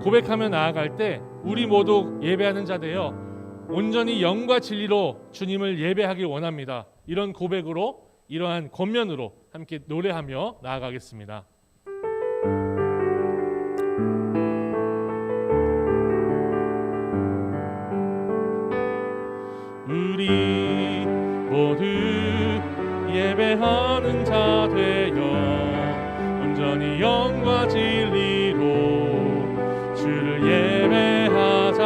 고백하며 나아갈 때 우리 모두 예배하는 자 되어 온전히 영과 진리로 주님을 예배하길 원합니다. 이런 고백으로, 이러한 권면으로 함께 노래하며 나아가겠습니다. 우리 모두 예배하는 자 되어 온전히 영과 진리로 주를 예배하자.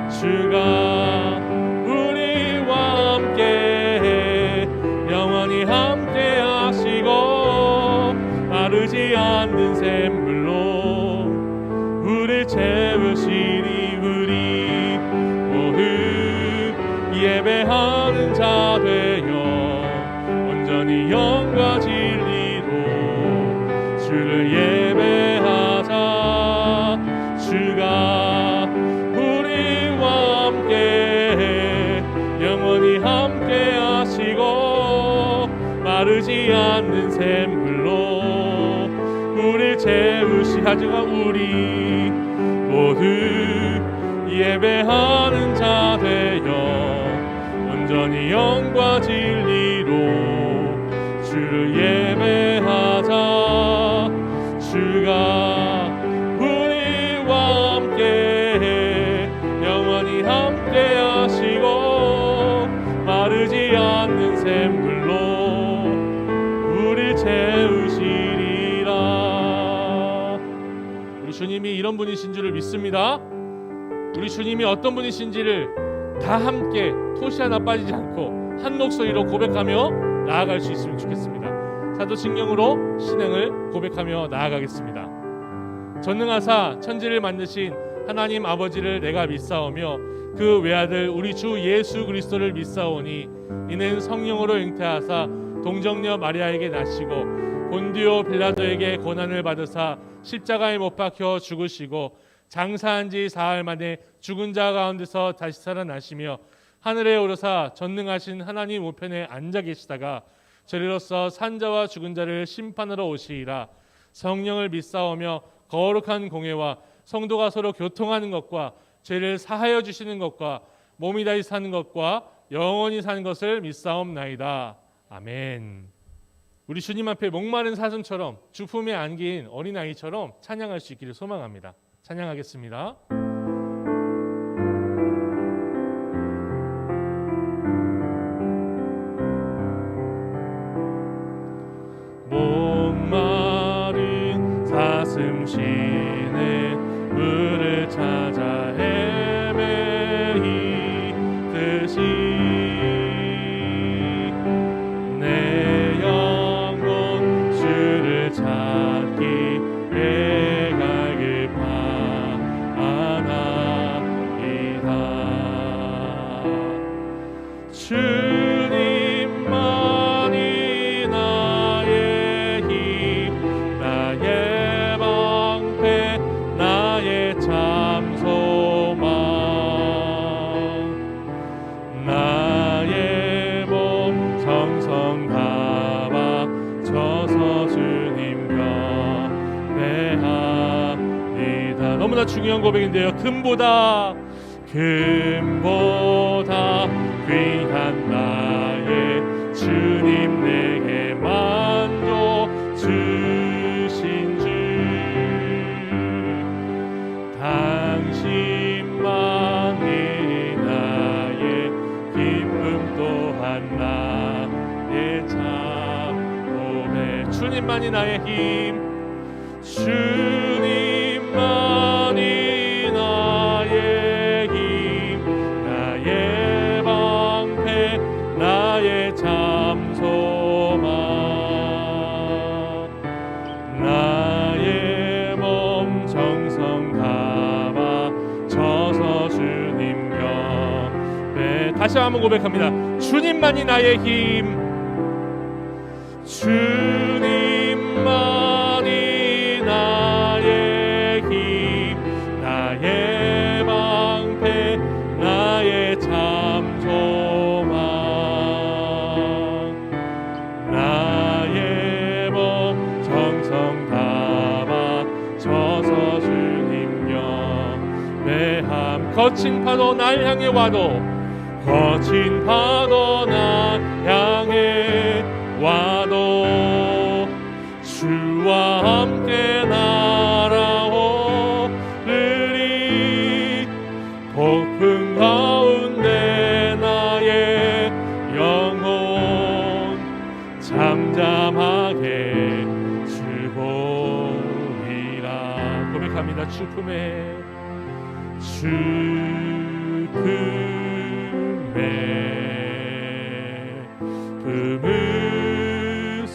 주가 우리와 함께 영원히 함께 하시고 마르지 않는 샘물로 우리를 채우시니 우리 모두 예배하는 자 되어 온전히 영과 진리로 주를 예배하자. 주가 우리와 함께 영원히 함께 하시고 마르지 않는 샘물로 우리를 채우시하지가 우리 모두 예배하는 자 되어 온전히 영과 진리로 주를 예배하자. 주가 우리와 함께 영원히 함께 하시고 마르지 않는 샘물로 우리를 채우시리라. 우리 주님이 이런 분이신 줄을 믿습니다. 우리 주님이 어떤 분이신지를 다 함께 토시 하나 빠지지 않고 한 목소리로 고백하며 나아갈 수 있으면 좋겠습니다. 사도신경으로 신앙을 고백하며 나아가겠습니다. 전능하사 천지를 만드신 하나님 아버지를 내가 믿사오며 그 외아들 우리 주 예수 그리스도를 믿사오니 이는 성령으로 잉태하사 동정녀 마리아에게 나시고 본디오 빌라도에게 고난을 받으사 십자가에 못 박혀 죽으시고 장사한 지 사흘 만에 죽은 자 가운데서 다시 살아나시며 하늘에 오르사 전능하신 하나님 우편에 앉아 계시다가 저리로서 산자와 죽은 자를 심판하러 오시리라. 성령을 믿사오며 거룩한 공회와 성도가 서로 교통하는 것과 죄를 사하여 주시는 것과 몸이 다시 사는 것과 영원히 사는 것을 믿사옵나이다. 아멘. 우리 주님 앞에 목마른 사슴처럼 주품에 안긴 어린아이처럼 찬양할 수 있기를 소망합니다. 찬양하겠습니다. 목마른 사슴 쉬네 물을 찾아 헤매이듯이 내 영혼 주를 찾기에 주님만이 나의 힘, 나의 방패, 나의 참 소망, 나의 몸 정성 다바 쳐서 주님 경배합니다. 너무나 중요한 고백인데요. 금보다 귀한 나의 주님 내게 만족 주신 주 당신만이 나의 기쁨 또한 나의 참 고백. 주님만이 나의 힘, 주님만이 나의 참 소망, 나의 몸 정성 다바 쳐서 주님 곁에 다시 한번 고백합니다. 주님만이 나의 힘, 주님만이 나의 힘, 나의 방패, 나의 참 소망, 나의 몸 정성 다바 쳐서 주님 거친 파도 날 향해 와도 거친 파도 날 향해 와도 주와 함께 날아오르리 폭풍 가운데 나의 영혼 잠잠하게 주 보리라. 고백합니다. 주 품에 주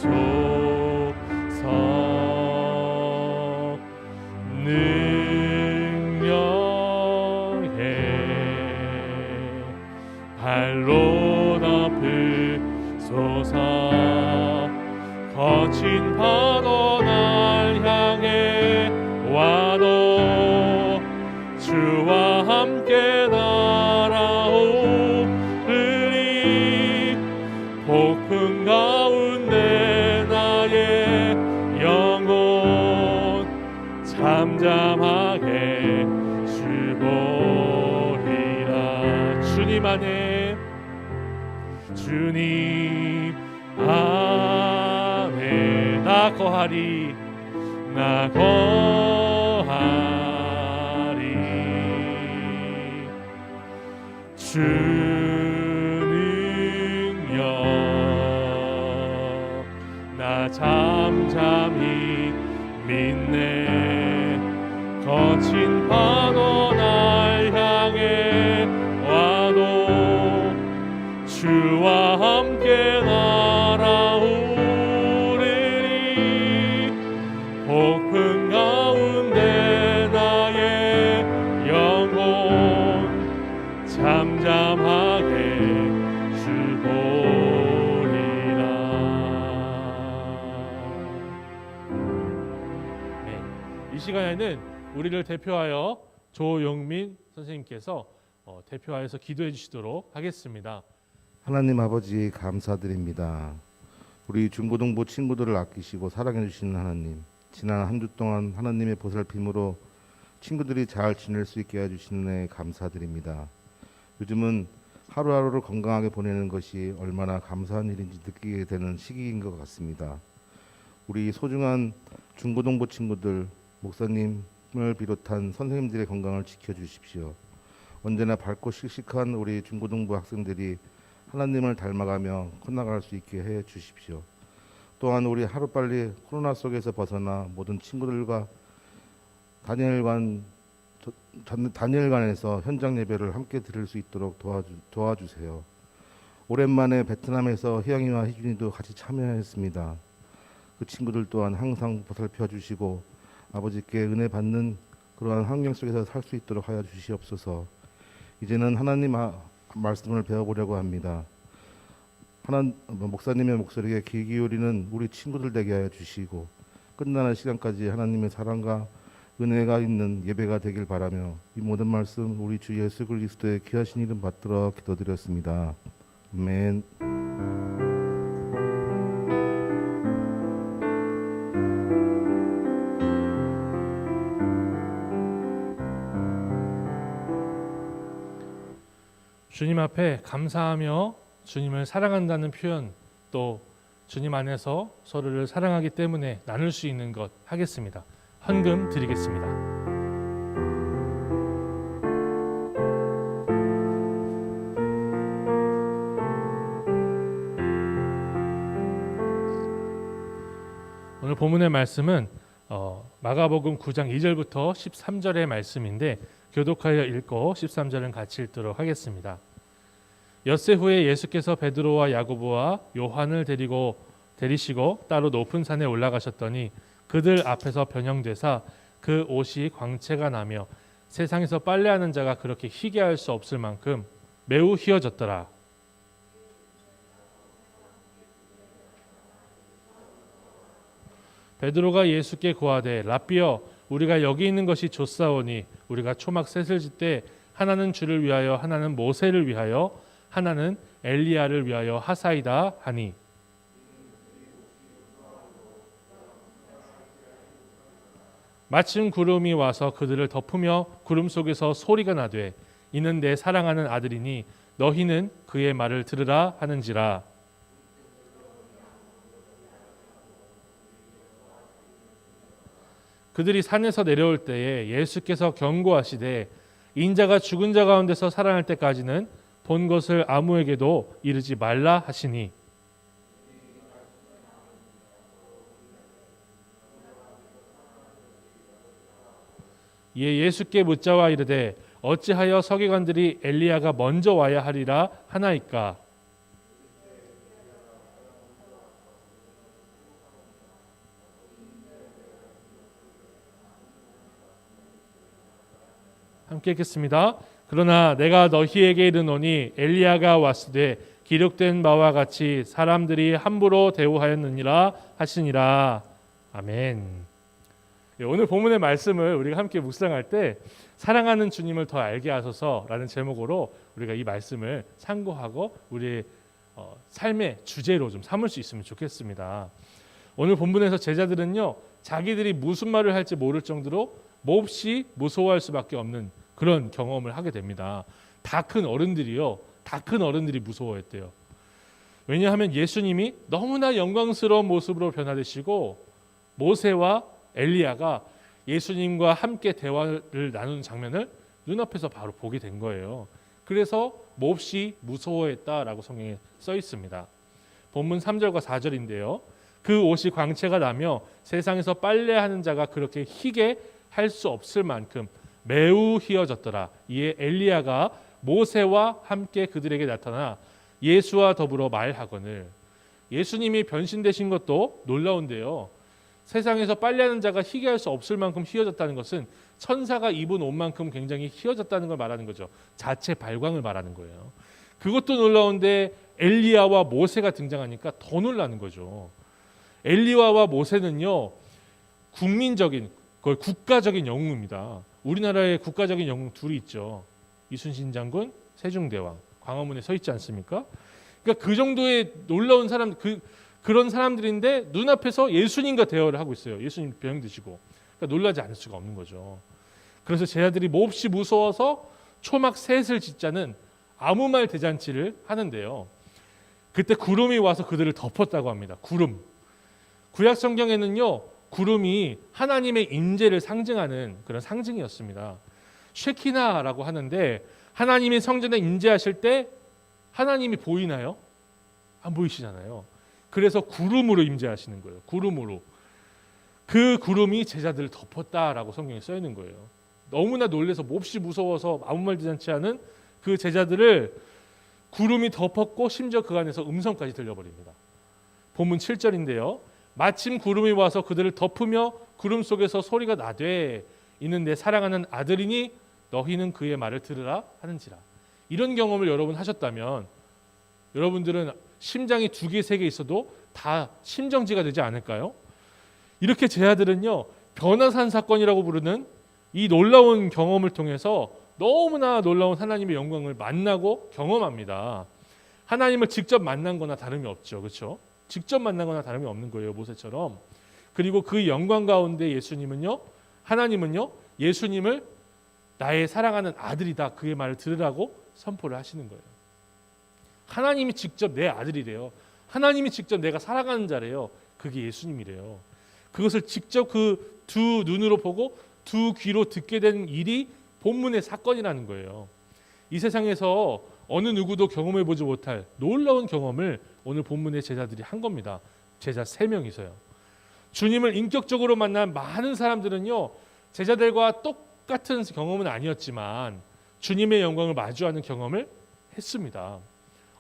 품으소서 능력에 발로 덮으소서 거친 파도 날 향해 와도 주와 함께 날아오르리 폭풍 가운데 나의 영혼 잠잠하게 주 보리라. 주님 안에 주님 안에 나 거하리 나 거하리 주 능력 나 잠잠히 믿네 거친 파도 날 향해 와도 주와 함께 날아오르리 폭풍 가운데 나의 영혼 잠잠하게 주 보리라. 네, 이 시간에는 우리를 대표하여 조용민 선생님께서 대표하여서 기도해 주시도록 하겠습니다. 하나님 아버지 감사드립니다. 우리 중고등부 친구들을 아끼시고 사랑해 주시는 하나님, 지난 한 주 동안 하나님의 보살핌으로 친구들이 잘 지낼 수 있게 해주시는 데 감사드립니다. 요즘은 하루하루를 건강하게 보내는 것이 얼마나 감사한 일인지 느끼게 되는 시기인 것 같습니다. 우리 소중한 중고등부 친구들, 목사님을 비롯한 선생님들의 건강을 지켜주십시오. 언제나 밝고 씩씩한 우리 중고등부 학생들이 하나님을 닮아가며 커나갈 수 있게 해 주십시오. 또한 우리 하루빨리 코로나 속에서 벗어나 모든 친구들과 다니엘관에서 현장 예배를 함께 드릴 수 있도록 도와주세요. 오랜만에 베트남에서 희영이와 희준이도 같이 참여했습니다. 그 친구들 또한 항상 보살펴 주시고 아버지께 은혜 받는 그러한 환경 속에서 살 수 있도록 하여 주시옵소서. 이제는 하나님 말씀을 배워보려고 합니다. 목사님의 목소리에 귀 기울이는 우리 친구들 되게 하여 주시고 끝나는 시간까지 하나님의 사랑과 은혜가 있는 예배가 되길 바라며 이 모든 말씀 우리 주 예수 그리스도의 귀하신 이름 받들어 기도드렸습니다. 아멘. 주님 앞에 감사하며 주님을 사랑한다는 표현, 또 주님 안에서 서로를 사랑하기 때문에 나눌 수 있는 것 하겠습니다. 헌금 드리겠습니다. 오늘 본문의 말씀은 마가복음 9장 2절부터 13절의 말씀인데 교독하여 읽고 13절은 같이 읽도록 하겠습니다. 엿새 후에 예수께서 베드로와 야고보와 요한을 데리시고 따로 높은 산에 올라가셨더니 그들 앞에서 변형되사 그 옷이 광채가 나며 세상에서 빨래하는 자가 그렇게 희게 할 수 없을 만큼 매우 희어졌더라. 베드로가 예수께 고하되 랍비여 우리가 여기 있는 것이 좋사오니 우리가 초막 셋을 짓되 하나는 주를 위하여 하나는 모세를 위하여 하나는 엘리야를 위하여 하사이다 하니 마침 구름이 와서 그들을 덮으며 구름 속에서 소리가 나되 이는 내 사랑하는 아들이니 너희는 그의 말을 들으라 하는지라. 그들이 산에서 내려올 때에 예수께서 경고하시되 인자가 죽은 자 가운데서 살아날 때까지는 본 것을 아무에게도 이르지 말라 하시니, 이에 예수께 묻자와 이르되 어찌하여 서기관들이 엘리야가 먼저 와야 하리라 하나이까? 함께 읽겠습니다. 그러나 내가 너희에게 이르노니 엘리야가 왔으되 기록된 바와 같이 사람들이 함부로 대우하였느니라 하시니라. 아멘. 오늘 본문의 말씀을 우리가 함께 묵상할 때 사랑하는 주님을 더 알게 하소서라는 제목으로 우리가 이 말씀을 참고하고 우리의 삶의 주제로 좀 삼을 수 있으면 좋겠습니다. 오늘 본문에서 제자들은요, 자기들이 무슨 말을 할지 모를 정도로 몹시 무서워할 수밖에 없는 그런 경험을 하게 됩니다. 다 큰 어른들이 무서워했대요. 왜냐하면 예수님이 너무나 영광스러운 모습으로 변화되시고 모세와 엘리야가 예수님과 함께 대화를 나누는 장면을 눈앞에서 바로 보게 된 거예요. 그래서 몹시 무서워했다라고 성경에 써 있습니다. 본문 3절과 4절인데요. 그 옷이 광채가 나며 세상에서 빨래하는 자가 그렇게 희게 할 수 없을 만큼 매우 희어졌더라. 이에 엘리야가 모세와 함께 그들에게 나타나 예수와 더불어 말하거늘. 예수님이 변신되신 것도 놀라운데요. 세상에서 빨래하는 자가 희게 할 수 없을 만큼 희어졌다는 것은 천사가 입은 옷만큼 굉장히 희어졌다는 걸 말하는 거죠. 자체 발광을 말하는 거예요. 그것도 놀라운데 엘리야와 모세가 등장하니까 더 놀라는 거죠. 엘리야와 모세는요, 국민적인, 거의 국가적인 영웅입니다. 우리나라에 국가적인 영웅 둘이 있죠. 이순신 장군, 세종대왕, 광화문에 서 있지 않습니까? 그러니까 그 정도의 놀라운 사람, 그런 사람들인데 눈앞에서 예수님과 대화를 하고 있어요. 예수님 병 드시고. 그러니까 놀라지 않을 수가 없는 거죠. 그래서 제자들이 몹시 무서워서 초막 셋을 짓자는 아무 말 대잔치를 하는데요. 그때 구름이 와서 그들을 덮었다고 합니다. 구름. 구약 성경에는요, 구름이 하나님의 임재를 상징하는 그런 상징이었습니다. 쉐키나라고 하는데 하나님이 성전에 임재하실 때 하나님이 보이나요? 안 보이시잖아요. 그래서 구름으로 임재하시는 거예요. 구름으로. 그 구름이 제자들을 덮었다라고 성경에 써 있는 거예요. 너무나 놀라서 몹시 무서워서 아무 말 대잔치 하는 그 제자들을 구름이 덮었고 심지어 그 안에서 음성까지 들려버립니다. 본문 7절인데요. 마침 구름이 와서 그들을 덮으며 구름 속에서 소리가 나되 이는 내 사랑하는 아들이니 너희는 그의 말을 들으라 하는지라. 이런 경험을 여러분 하셨다면 여러분들은 심장이 2개, 3개 있어도 다 심정지가 되지 않을까요? 이렇게 제자들은요, 변화산 사건이라고 부르는 이 놀라운 경험을 통해서 너무나 놀라운 하나님의 영광을 만나고 경험합니다. 하나님을 직접 만난 거나 다름이 없죠. 그렇죠? 직접 만난 거나 다름이 없는 거예요. 모세처럼. 그리고 그 영광 가운데 하나님은요, 예수님을 나의 사랑하는 아들이다. 그의 말을 들으라고 선포를 하시는 거예요. 하나님이 직접 내 아들이래요. 하나님이 직접 내가 사랑하는 자래요. 그게 예수님이래요. 그것을 직접 그 두 눈으로 보고 두 귀로 듣게 된 일이 본문의 사건이라는 거예요. 이 세상에서 어느 누구도 경험해보지 못할 놀라운 경험을 오늘 본문의 제자들이 한 겁니다. 제자 3명이서요. 주님을 인격적으로 만난 많은 사람들은요, 제자들과 똑같은 경험은 아니었지만 주님의 영광을 마주하는 경험을 했습니다.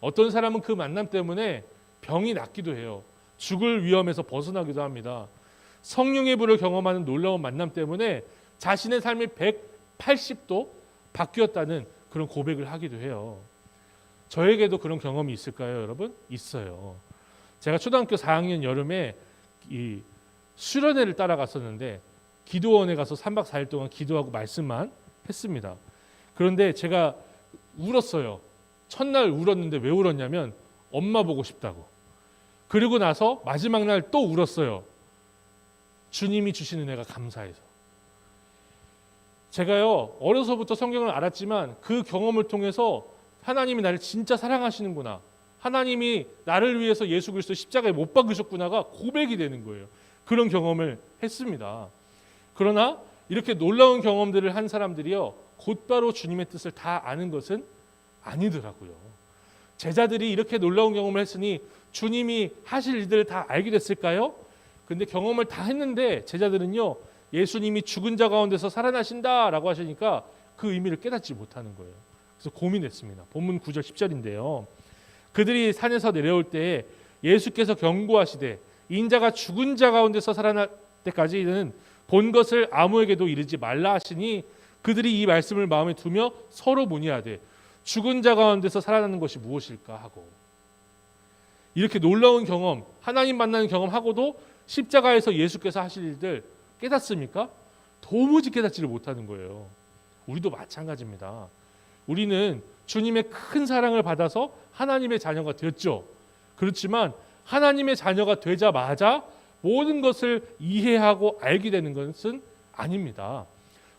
어떤 사람은 그 만남 때문에 병이 낫기도 해요. 죽을 위험에서 벗어나기도 합니다. 성령의 불을 경험하는 놀라운 만남 때문에 자신의 삶이 180도 바뀌었다는 그런 고백을 하기도 해요. 저에게도 그런 경험이 있을까요, 여러분? 있어요. 제가 초등학교 4학년 여름에 이 수련회를 따라갔었는데 기도원에 가서 3박 4일 동안 기도하고 말씀만 했습니다. 그런데 제가 울었어요. 첫날 울었는데 왜 울었냐면 엄마 보고 싶다고. 그리고 나서 마지막 날 또 울었어요. 주님이 주신 은혜가 감사해서. 제가요 어려서부터 성경을 알았지만 그 경험을 통해서 하나님이 나를 진짜 사랑하시는구나, 하나님이 나를 위해서 예수 그리스도 십자가에 못 박으셨구나가 고백이 되는 거예요. 그런 경험을 했습니다. 그러나 이렇게 놀라운 경험들을 한 사람들이요 곧바로 주님의 뜻을 다 아는 것은 아니더라고요. 제자들이 이렇게 놀라운 경험을 했으니 주님이 하실 일들을 다 알게 됐을까요? 근데 경험을 다 했는데 제자들은요 예수님이 죽은 자 가운데서 살아나신다라고 하시니까 그 의미를 깨닫지 못하는 거예요. 그래서 고민했습니다. 본문 9절 10절인데요. 그들이 산에서 내려올 때 예수께서 경고하시되 인자가 죽은 자 가운데서 살아날 때까지는 본 것을 아무에게도 이르지 말라 하시니 그들이 이 말씀을 마음에 두며 서로 문의하되 죽은 자 가운데서 살아나는 것이 무엇일까 하고. 이렇게 놀라운 경험, 하나님 만나는 경험하고도 십자가에서 예수께서 하실 일들 깨닫습니까? 도무지 깨닫지를 못하는 거예요. 우리도 마찬가지입니다. 우리는 주님의 큰 사랑을 받아서 하나님의 자녀가 되었죠. 그렇지만 하나님의 자녀가 되자마자 모든 것을 이해하고 알게 되는 것은 아닙니다.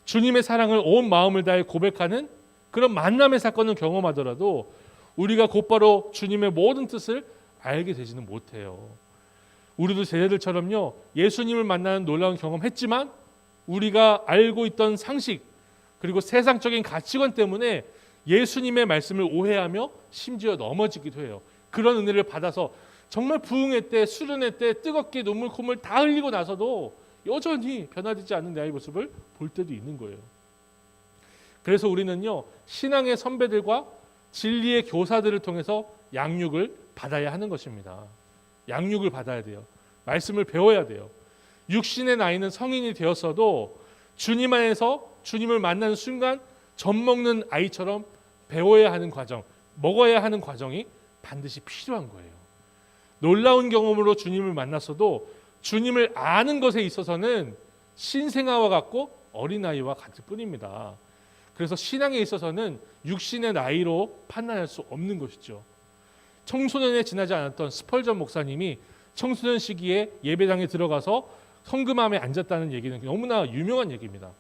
주님의 사랑을 온 마음을 다해 고백하는 그런 만남의 사건을 경험하더라도 우리가 곧바로 주님의 모든 뜻을 알게 되지는 못해요. 우리도 제자들처럼요 예수님을 만나는 놀라운 경험했지만 우리가 알고 있던 상식 그리고 세상적인 가치관 때문에 예수님의 말씀을 오해하며 심지어 넘어지기도 해요. 그런 은혜를 받아서 정말 부흥회 때 수련회 때 뜨겁게 눈물 콧물 다 흘리고 나서도 여전히 변화되지 않는 나의 모습을 볼 때도 있는 거예요. 그래서 우리는요 신앙의 선배들과 진리의 교사들을 통해서 양육을 받아야 하는 것입니다. 양육을 받아야 돼요. 말씀을 배워야 돼요. 육신의 나이는 성인이 되었어도 주님 안에서 주님을 만나는 순간 젖 먹는 아이처럼 배워야 하는 과정, 먹어야 하는 과정이 반드시 필요한 거예요. 놀라운 경험으로 주님을 만났어도 주님을 아는 것에 있어서는 신생아와 같고 어린아이와 같을 뿐입니다. 그래서 신앙에 있어서는 육신의 나이로 판단할 수 없는 것이죠. 청소년에 지나지 않았던 스펄전 목사님이 청소년 시기에 예배당에 들어가서 헌금함에 앉았다는 얘기는 너무나 유명한 얘기입니다.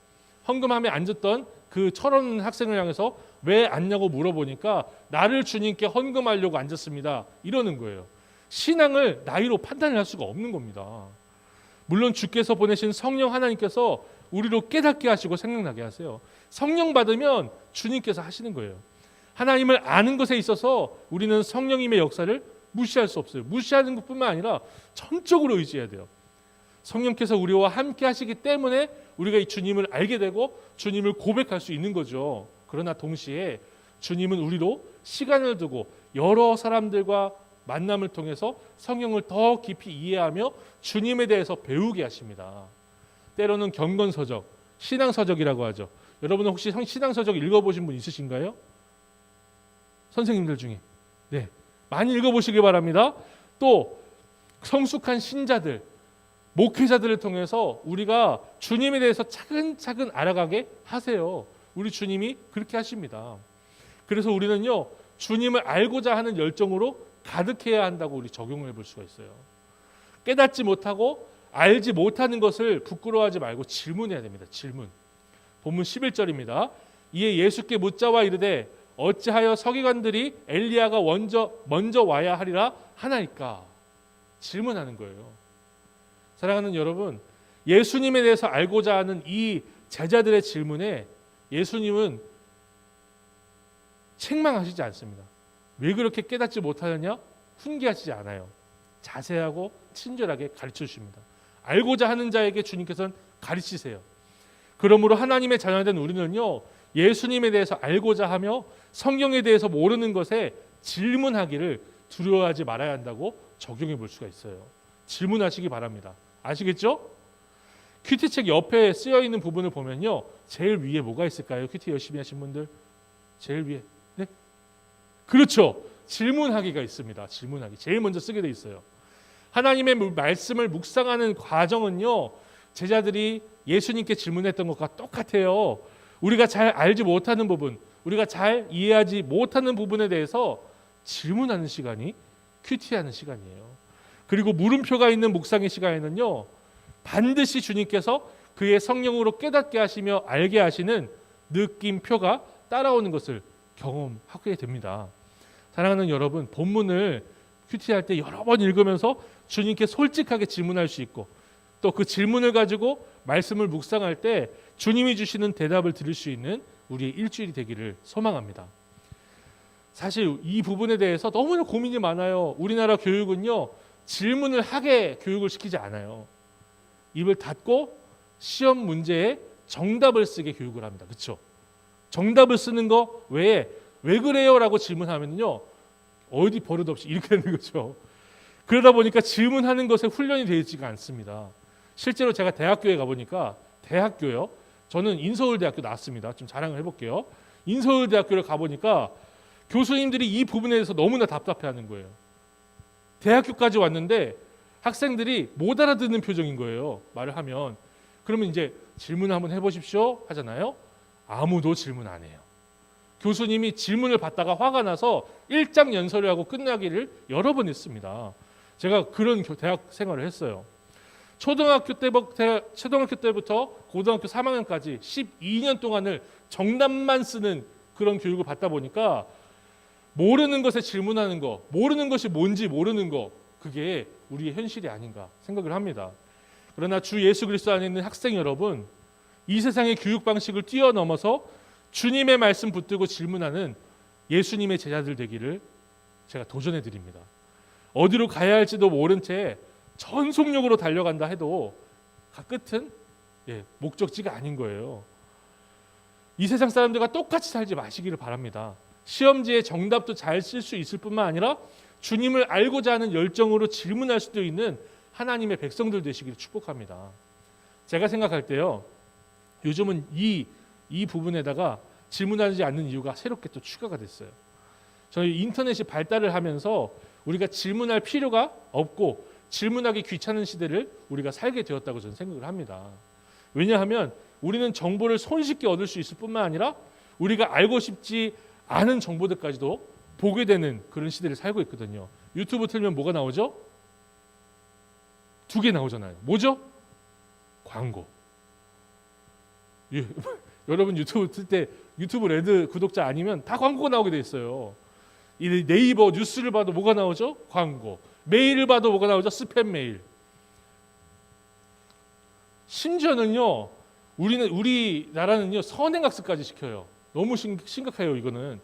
헌금함에 앉았던 그 철없는 학생을 향해서 왜 앉냐고 물어보니까 나를 주님께 헌금하려고 앉았습니다. 이러는 거예요. 신앙을 나이로 판단을 할 수가 없는 겁니다. 물론 주께서 보내신 성령 하나님께서 우리로 깨닫게 하시고 생각나게 하세요. 성령 받으면 주님께서 하시는 거예요. 하나님을 아는 것에 있어서 우리는 성령님의 역사를 무시할 수 없어요. 무시하는 것뿐만 아니라 전적으로 의지해야 돼요. 성령께서 우리와 함께 하시기 때문에 우리가 이 주님을 알게 되고 주님을 고백할 수 있는 거죠. 그러나 동시에 주님은 우리로 시간을 두고 여러 사람들과 만남을 통해서 성령을 더 깊이 이해하며 주님에 대해서 배우게 하십니다. 때로는 경건서적, 신앙서적이라고 하죠. 여러분은 혹시 신앙서적 읽어보신 분 있으신가요? 선생님들 중에. 네, 많이 읽어보시기 바랍니다. 또 성숙한 신자들, 목회자들을 통해서 우리가 주님에 대해서 차근차근 알아가게 하세요. 우리 주님이 그렇게 하십니다. 그래서 우리는요 주님을 알고자 하는 열정으로 가득해야 한다고 우리 적용을 해볼 수가 있어요. 깨닫지 못하고 알지 못하는 것을 부끄러워하지 말고 질문해야 됩니다. 질문. 본문 11절입니다. 이에 예수께 묻자와 이르되 어찌하여 서기관들이 엘리야가 먼저 와야 하리라 하나이까? 질문하는 거예요. 사랑하는 여러분, 예수님에 대해서 알고자 하는 이 제자들의 질문에 예수님은 책망하시지 않습니다. 왜 그렇게 깨닫지 못하느냐? 훈계하시지 않아요. 자세하고 친절하게 가르쳐 주십니다. 알고자 하는 자에게 주님께서는 가르치세요. 그러므로 하나님의 자녀된 우리는요 예수님에 대해서 알고자 하며 성경에 대해서 모르는 것에 질문하기를 두려워하지 말아야 한다고 적용해 볼 수가 있어요. 질문하시기 바랍니다. 아시겠죠? 큐티책 옆에 쓰여 있는 부분을 보면요 제일 위에 뭐가 있을까요? 큐티 열심히 하신 분들 제일 위에 네? 그렇죠. 질문하기가 있습니다. 질문하기 제일 먼저 쓰게 돼 있어요. 하나님의 말씀을 묵상하는 과정은요 제자들이 예수님께 질문했던 것과 똑같아요. 우리가 잘 알지 못하는 부분, 우리가 잘 이해하지 못하는 부분에 대해서 질문하는 시간이 큐티하는 시간이에요. 그리고 물음표가 있는 묵상의 시간에는요 반드시 주님께서 그의 성령으로 깨닫게 하시며 알게 하시는 느낌표가 따라오는 것을 경험하게 됩니다. 사랑하는 여러분, 본문을 큐티할 때 여러 번 읽으면서 주님께 솔직하게 질문할 수 있고 또 그 질문을 가지고 말씀을 묵상할 때 주님이 주시는 대답을 들을 수 있는 우리의 일주일이 되기를 소망합니다. 사실 이 부분에 대해서 너무나 고민이 많아요. 우리나라 교육은요, 질문을 하게 교육을 시키지 않아요. 입을 닫고 시험 문제에 정답을 쓰게 교육을 합니다. 그렇죠? 정답을 쓰는 거 외에 왜 그래요? 라고 질문하면요, 어디 버릇없이 이렇게 되는 거죠. 그러다 보니까 질문하는 것에 훈련이 되지가 않습니다. 실제로 제가 대학교에 가보니까, 대학교요, 저는 인서울대학교 나왔습니다. 좀 자랑을 해볼게요. 인서울대학교를 가보니까 교수님들이 이 부분에 대해서 너무나 답답해하는 거예요. 대학교까지 왔는데 학생들이 못 알아듣는 표정인 거예요. 말을 하면. 그러면 이제 질문 한번 해보십시오 하잖아요. 아무도 질문 안 해요. 교수님이 질문을 받다가 화가 나서 일장 연설을 하고 끝나기를 여러 번 했습니다. 제가 그런 대학 생활을 했어요. 초등학교 때부터 고등학교 3학년까지 12년 동안을 정답만 쓰는 그런 교육을 받다 보니까 모르는 것에 질문하는 거, 모르는 것이 뭔지 모르는 거, 그게 우리의 현실이 아닌가 생각을 합니다. 그러나 주 예수 그리스도 안에 있는 학생 여러분, 이 세상의 교육 방식을 뛰어넘어서 주님의 말씀 붙들고 질문하는 예수님의 제자들 되기를 제가 도전해 드립니다. 어디로 가야 할지도 모른 채 전속력으로 달려간다 해도 끝은 목적지가 아닌 거예요. 이 세상 사람들과 똑같이 살지 마시기를 바랍니다. 시험지에 정답도 잘 쓸 수 있을 뿐만 아니라 주님을 알고자 하는 열정으로 질문할 수도 있는 하나님의 백성들 되시기를 축복합니다. 제가 생각할 때요, 요즘은 이 부분에다가 질문하지 않는 이유가 새롭게 또 추가가 됐어요. 저희 인터넷이 발달을 하면서 우리가 질문할 필요가 없고 질문하기 귀찮은 시대를 우리가 살게 되었다고 저는 생각을 합니다. 왜냐하면 우리는 정보를 손쉽게 얻을 수 있을 뿐만 아니라 우리가 알고 싶지 않은 정보들까지도 보게 되는 그런 시대를 살고 있거든요. 유튜브 틀면 뭐가 나오죠? 2개 나오잖아요. 뭐죠? 광고. 여러분 유튜브 틀 때 유튜브 레드 구독자 아니면 다 광고가 나오게 돼 있어요. 이 네이버 뉴스를 봐도 뭐가 나오죠? 광고. 메일을 봐도 뭐가 나오죠? 스팸 메일. 심지어는요, 우리나라는요 선행학습까지 시켜요. 너무 심각해요. 이거는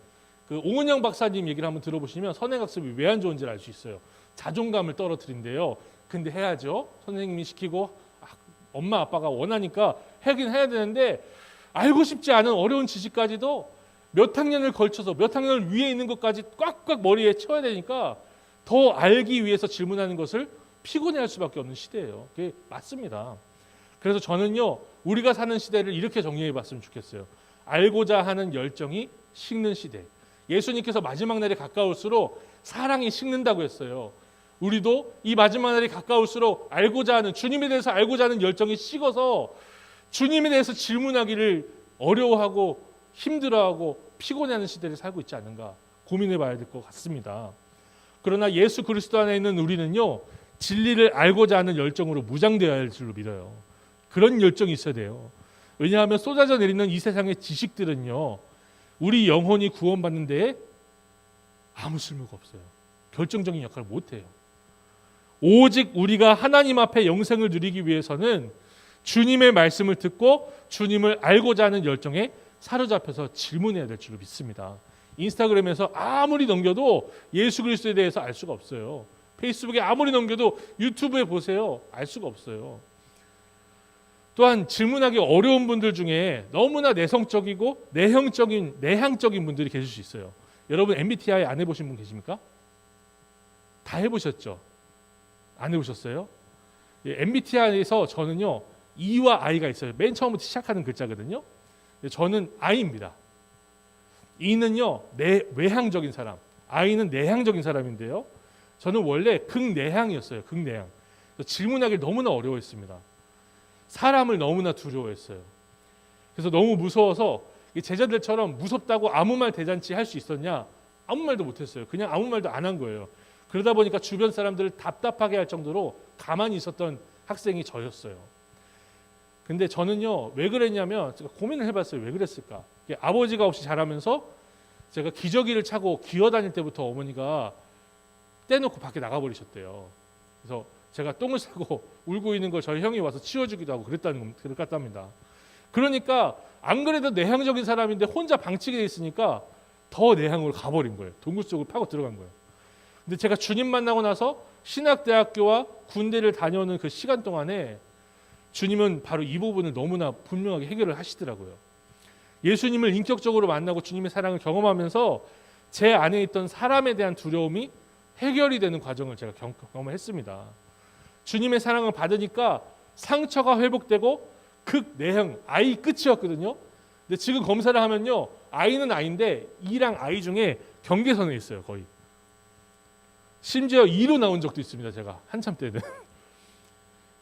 그 오은영 박사님 얘기를 한번 들어보시면 선행학습이 왜 안 좋은지를 알 수 있어요. 자존감을 떨어뜨린대요. 근데 해야죠. 선생님이 시키고 엄마 아빠가 원하니까 하긴 해야 되는데 알고 싶지 않은 어려운 지식까지도 몇 학년을 걸쳐서 몇 학년을 위에 있는 것까지 꽉꽉 머리에 쳐야 되니까 더 알기 위해서 질문하는 것을 피곤해할 수밖에 없는 시대예요. 그게 맞습니다. 그래서 저는요, 우리가 사는 시대를 이렇게 정리해 봤으면 좋겠어요. 알고자 하는 열정이 식는 시대. 예수님께서 마지막 날이 가까울수록 사랑이 식는다고 했어요. 우리도 이 마지막 날이 가까울수록 알고자 하는, 주님에 대해서 알고자 하는 열정이 식어서 주님에 대해서 질문하기를 어려워하고 힘들어하고 피곤해하는 시대를 살고 있지 않는가 고민해 봐야 될 것 같습니다. 그러나 예수 그리스도 안에 있는 우리는요, 진리를 알고자 하는 열정으로 무장되어야 할 줄로 믿어요. 그런 열정이 있어야 돼요. 왜냐하면 쏟아져 내리는 이 세상의 지식들은요, 우리 영혼이 구원받는 데에 아무 쓸모가 없어요. 결정적인 역할을 못해요. 오직 우리가 하나님 앞에 영생을 누리기 위해서는 주님의 말씀을 듣고 주님을 알고자 하는 열정에 사로잡혀서 질문해야 될 줄로 믿습니다. 인스타그램에서 아무리 넘겨도 예수 그리스도에 대해서 알 수가 없어요. 페이스북에 아무리 넘겨도 유튜브에 보세요. 알 수가 없어요. 또한 질문하기 어려운 분들 중에 너무나 내성적이고 내향적인 분들이 계실 수 있어요. 여러분 MBTI 안 해보신 분 계십니까? 다 해보셨죠? 안 해보셨어요? MBTI에서 저는요, E와 I가 있어요. 맨 처음부터 시작하는 글자거든요. 저는 I입니다. E는요, 외향적인 사람, I는 내향적인 사람인데요. 저는 원래 극내향이었어요. 극내향. 질문하기 너무나 어려워했습니다. 사람을 너무나 두려워했어요. 그래서 너무 무서워서 제자들처럼 무섭다고 아무 말 대잔치 할 수 있었냐? 아무 말도 못했어요. 그냥 아무 말도 안 한 거예요. 그러다 보니까 주변 사람들을 답답하게 할 정도로 가만히 있었던 학생이 저였어요. 근데 저는요, 왜 그랬냐면 제가 고민을 해봤어요. 왜 그랬을까? 아버지가 없이 자라면서 제가 기저귀를 차고 기어다닐 때부터 어머니가 떼놓고 밖에 나가버리셨대요. 그래서 제가 똥을 싸고 울고 있는 걸 저희 형이 와서 치워주기도 하고 그랬답니다. 그러니까 안 그래도 내향적인 사람인데 혼자 방치게 돼 있으니까 더 내향으로 가버린 거예요. 동굴 속으로 파고 들어간 거예요. 근데 제가 주님 만나고 나서 신학대학교와 군대를 다녀오는 그 시간 동안에 주님은 바로 이 부분을 너무나 분명하게 해결을 하시더라고요. 예수님을 인격적으로 만나고 주님의 사랑을 경험하면서 제 안에 있던 사람에 대한 두려움이 해결이 되는 과정을 제가 경험을 했습니다. 주님의 사랑을 받으니까 상처가 회복되고 극내향 아이 끝이었거든요. 근데 지금 검사를 하면요, 아이는 아이인데 E랑 I 중에 경계선에 있어요. 거의 심지어 E로 나온 적도 있습니다. 제가 한참 때는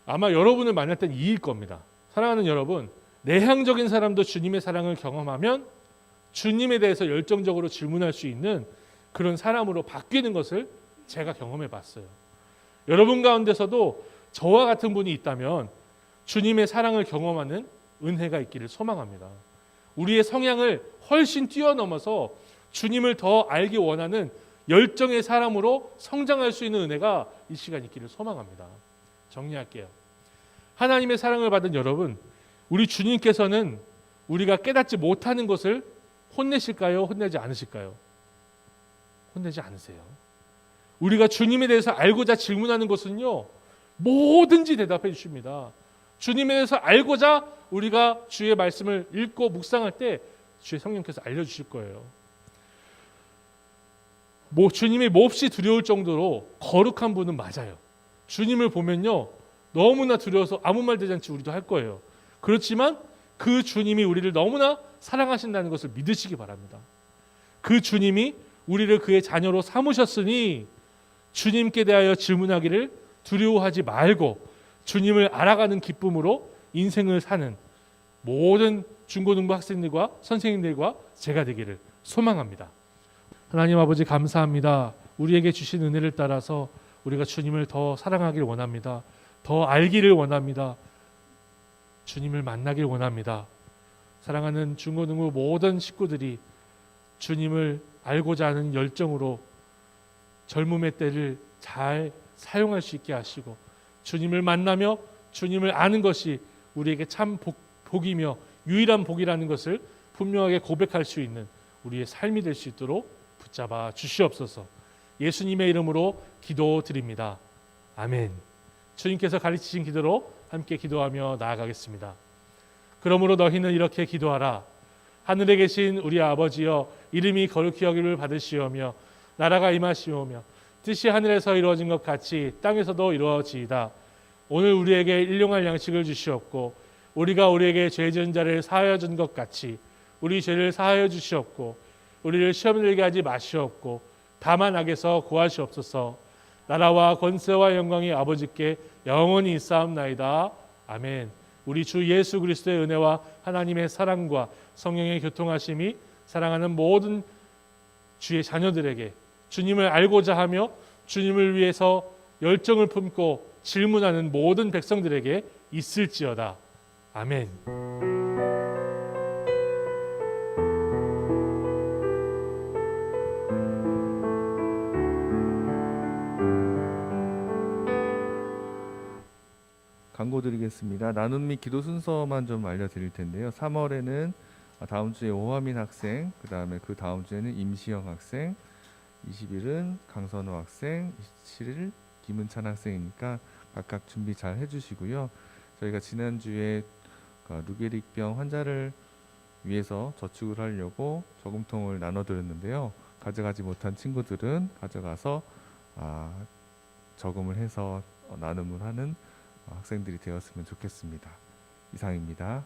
아마 여러분을 만날 땐 E일 겁니다. 사랑하는 여러분, 내향적인 사람도 주님의 사랑을 경험하면 주님에 대해서 열정적으로 질문할 수 있는 그런 사람으로 바뀌는 것을 제가 경험해 봤어요. 여러분 가운데서도 저와 같은 분이 있다면 주님의 사랑을 경험하는 은혜가 있기를 소망합니다. 우리의 성향을 훨씬 뛰어넘어서 주님을 더 알기 원하는 열정의 사람으로 성장할 수 있는 은혜가 이 시간 있기를 소망합니다. 정리할게요. 하나님의 사랑을 받은 여러분, 우리 주님께서는 우리가 깨닫지 못하는 것을 혼내실까요? 혼내지 않으실까요? 혼내지 않으세요. 우리가 주님에 대해서 알고자 질문하는 것은요, 뭐든지 대답해 주십니다. 주님에 대해서 알고자 우리가 주의 말씀을 읽고 묵상할 때 주의 성령께서 알려주실 거예요. 주님이 몹시 두려울 정도로 거룩한 분은 맞아요. 주님을 보면요, 너무나 두려워서 아무 말 대잔치 우리도 할 거예요. 그렇지만 그 주님이 우리를 너무나 사랑하신다는 것을 믿으시기 바랍니다. 그 주님이 우리를 그의 자녀로 삼으셨으니 주님께 대하여 질문하기를 두려워하지 말고 주님을 알아가는 기쁨으로 인생을 사는 모든 중고등부 학생들과 선생님들과 제가 되기를 소망합니다. 하나님 아버지 감사합니다. 우리에게 주신 은혜를 따라서 우리가 주님을 더 사랑하길 원합니다. 더 알기를 원합니다. 주님을 만나길 원합니다. 사랑하는 중고등부 모든 식구들이 주님을 알고자 하는 열정으로 젊음의 때를 잘 사용할 수 있게 하시고 주님을 만나며 주님을 아는 것이 우리에게 참 복이며 유일한 복이라는 것을 분명하게 고백할 수 있는 우리의 삶이 될 수 있도록 붙잡아 주시옵소서. 예수님의 이름으로 기도드립니다. 아멘. 주님께서 가르치신 기도로 함께 기도하며 나아가겠습니다. 그러므로 너희는 이렇게 기도하라. 하늘에 계신 우리 아버지여, 이름이 거룩히 여김을 받으시오며 나라가 임하시오며 뜻이 하늘에서 이루어진 것 같이 땅에서도 이루어지이다. 오늘 우리에게 일용할 양식을 주시옵고 우리가 우리에게 죄 지은 자를 사하여 준 것 같이 우리 죄를 사하여 주시옵고 우리를 시험에 들게 하지 마시옵고 다만 악에서 구하시옵소서. 나라와 권세와 영광이 아버지께 영원히 있사옵나이다. 아멘. 우리 주 예수 그리스도의 은혜와 하나님의 사랑과 성령의 교통하심이 사랑하는 모든 주의 자녀들에게 주님을 알고자 하며 주님을 위해서 열정을 품고 질문하는 모든 백성들에게 있을지어다. 아멘. 광고 드리겠습니다. 나눔 및 기도 순서만 좀 알려드릴 텐데요. 3월에는 다음 주에 오하민 학생, 그 다음에 그 다음 주에는 임시영 학생, 20일은 강선우 학생, 27일 김은찬 학생이니까 각각 준비 잘 해주시고요. 저희가 지난주에 루게릭병 환자를 위해서 저축을 하려고 저금통을 나눠드렸는데요. 가져가지 못한 친구들은 가져가서 저금을 해서 나눔을 하는 학생들이 되었으면 좋겠습니다. 이상입니다.